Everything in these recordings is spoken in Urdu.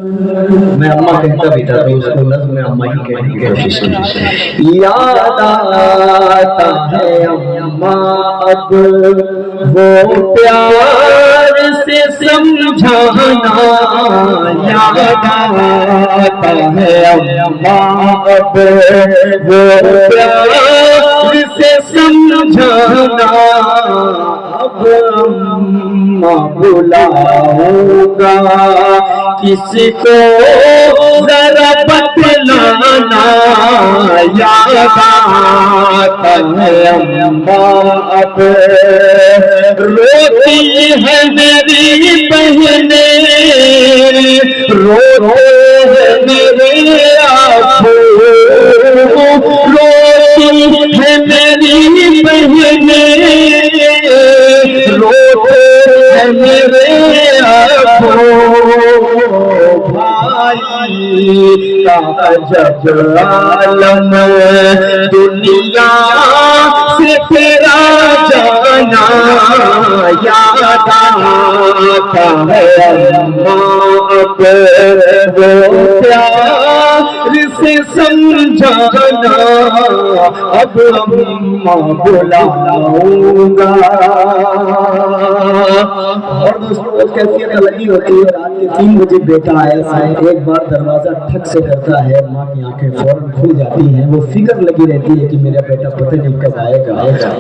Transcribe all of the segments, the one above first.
میں اما کہتا بھی تھا تو اس کو نظم میں اما ہی کہنے کی کوشش کی. یاد آتا ہے اما اب وہ پیار سے سمجھانا، یاد آتا ہے اما اب وہ پیار سے سمجھانا. اب اما بلاؤں گا کسی کو ذرا بتلانا، یاد آتا ہے اما اب روتی ہے میری بہنیں، روتے ہیں میرے ابو، روتی ہے میری بہنیں، روتے ہیں میرے ابو. بھائی کا عجب عالم دنیا سے تیرا جانا، یاد آتا ہے اما اب وہ پیار سے سمجھانا. اب اما بلاؤں گا. اور دوستوں کیفیت الگ ہی ہوتی ہے. رات کے 3 بجے بیٹا آیا ہے، ایک بار دروازہ ٹھک سے کرتا ہے، ماں کی آنکھیں فوراً کھل جاتی ہیں. وہ فکر لگی رہتی ہے کہ میرا بیٹا پتہ نہیں کب آئے گا.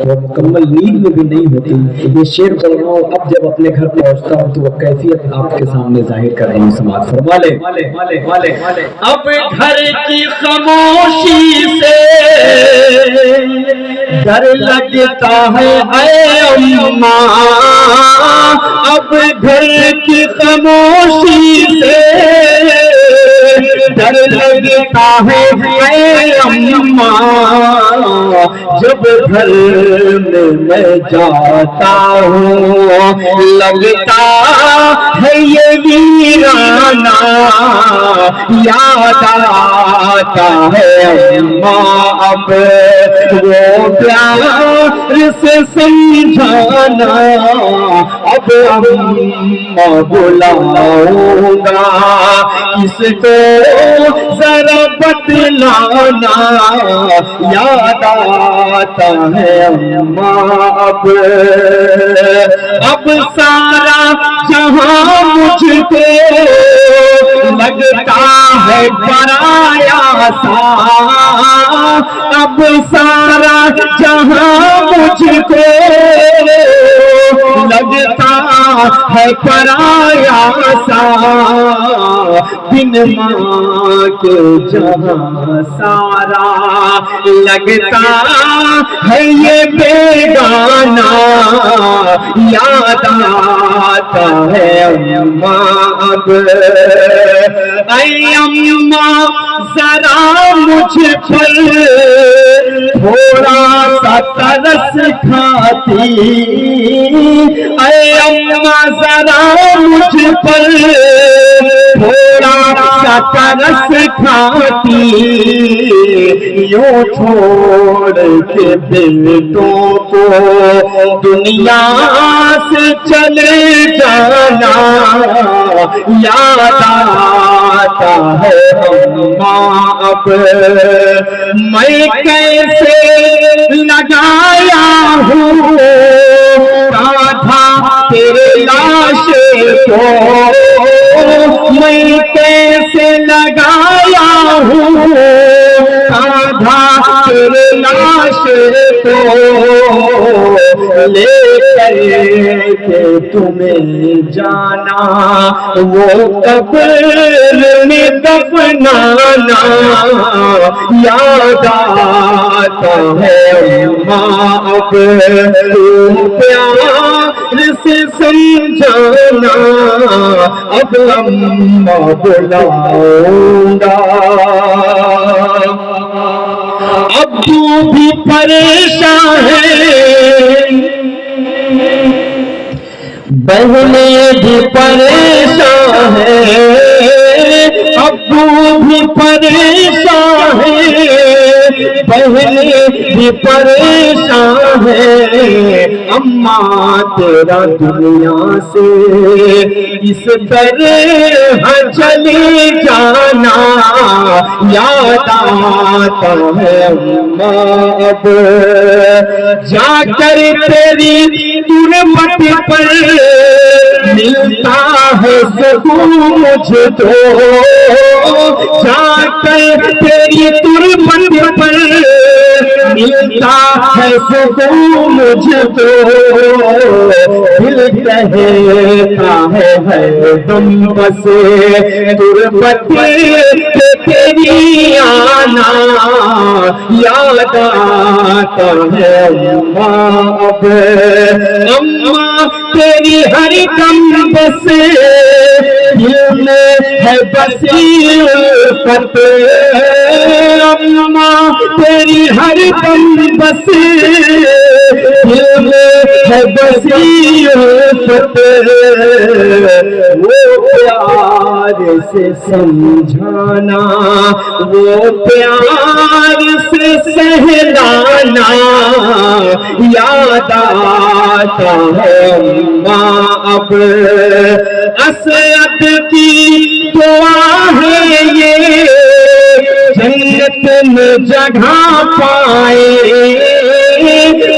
وہ مکمل نیند میں بھی نہیں ہوتی. یہ شعر پڑھ رہا ہوں، اب جب اپنے گھر پہنچتا ہوں تو وہ کیفیت آپ کے سامنے ظاہر کر رہا ہوں. سماعت فرما لیں. اب گھر کی خاموشی سے ڈر لگتا ہے اے اماں، اب گھر کی خاموشی سے ڈر لگتا ہے اے اماں. جب گھر میں جاتا ہوں لگتا ہے یہ ویرانہ، یاد آتا ہے اماں اب وہ پیار سے سمجھانا. اب اما بلاؤں گا کس کو ذرا بتلانا، یاد آتا ہے اما اب سارا جہاں مجھ کو لگتا ہے پرایا سا. اب سارا جہاں مجھ کو لگتا ہے پرایا سا. بن ماں کے جہاں سارا لگتا ہے یہ بیگانہ، یاد آتا ہے اما اب. اے اما ذرا مجھ پر تھوڑا سا ترس کھاتی، اے اما ذرا مجھ پر تھوڑا سا ترس کھاتی. یوں چھوڑ کے بیٹوں کو دنیا سے چلے جانا، یاد آتا ہے اما اب. میں کیسے لگایا ہوں کاندھا تیرے لاش کو، میں کیسے لگایا ہوں کاندھا تیرے لاش کو. لے کر کے تمہیں جانا وہ قبر میں دفنانا، یاد آتا ہے اما اب پیار سے سمجھانا. اب اما بلاؤں گا. ابو بھی پریشان ہے، بہنیں بھی پریشان ہے، ابو بھی پریشان ہے، بہنیں بھی پریشان ہے اماں تیرا دنیا سے اس طرح چلی جانا یاد آتا ہے اماں اب جا کر تیری تربت پر ملتا ہے سکون مجھ تو جا کر تیری تربت پر ملتا ہے سکون مجھ تو دل کہتا ہے دم بس تربت پہ تیری آنا یاد آتا ہے اماں اب اماں تیری ہر دم بس دل میں ہے بسی الفت اماں تیری ہر دم بس دل میں ہے بسی الفت وہ پیار سے سمجھانا وہ پیار سے سہلانا یاد آتا ہے اماں اب اسعد کی دعا ہے یہ جنت میں جگہ پائے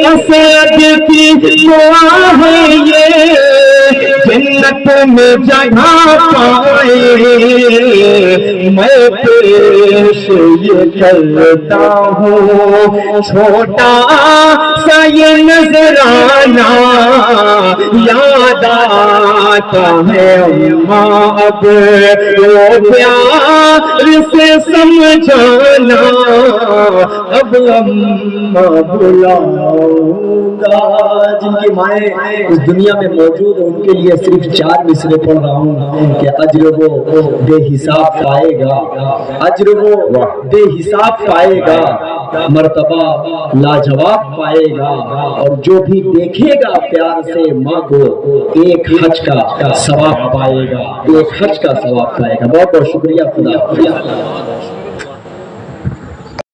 اسعد کی دعا ہے یہ جنت میں جگہ پائے میں پیش یہ کرتا ہوں چھوٹا سا یہ نذرانہ یاد آتا ہے اماں اب وہ پیار سے سمجھانا اب اماں بلاؤں گا جن کی مائیں اس دنیا میں موجود ہیں ان کے لیے صرف 4 مصرے پڑھ رہا ہوں کہ اجر وہ بے حساب پائے گا اجر وہ بے حساب پائے گا مرتبہ لاجواب پائے گا اور جو بھی دیکھے گا پیار سے ماں کو ایک حج کا ثواب پائے گا ایک حج کا ثواب پائے گا بہت بہت شکریہ خدا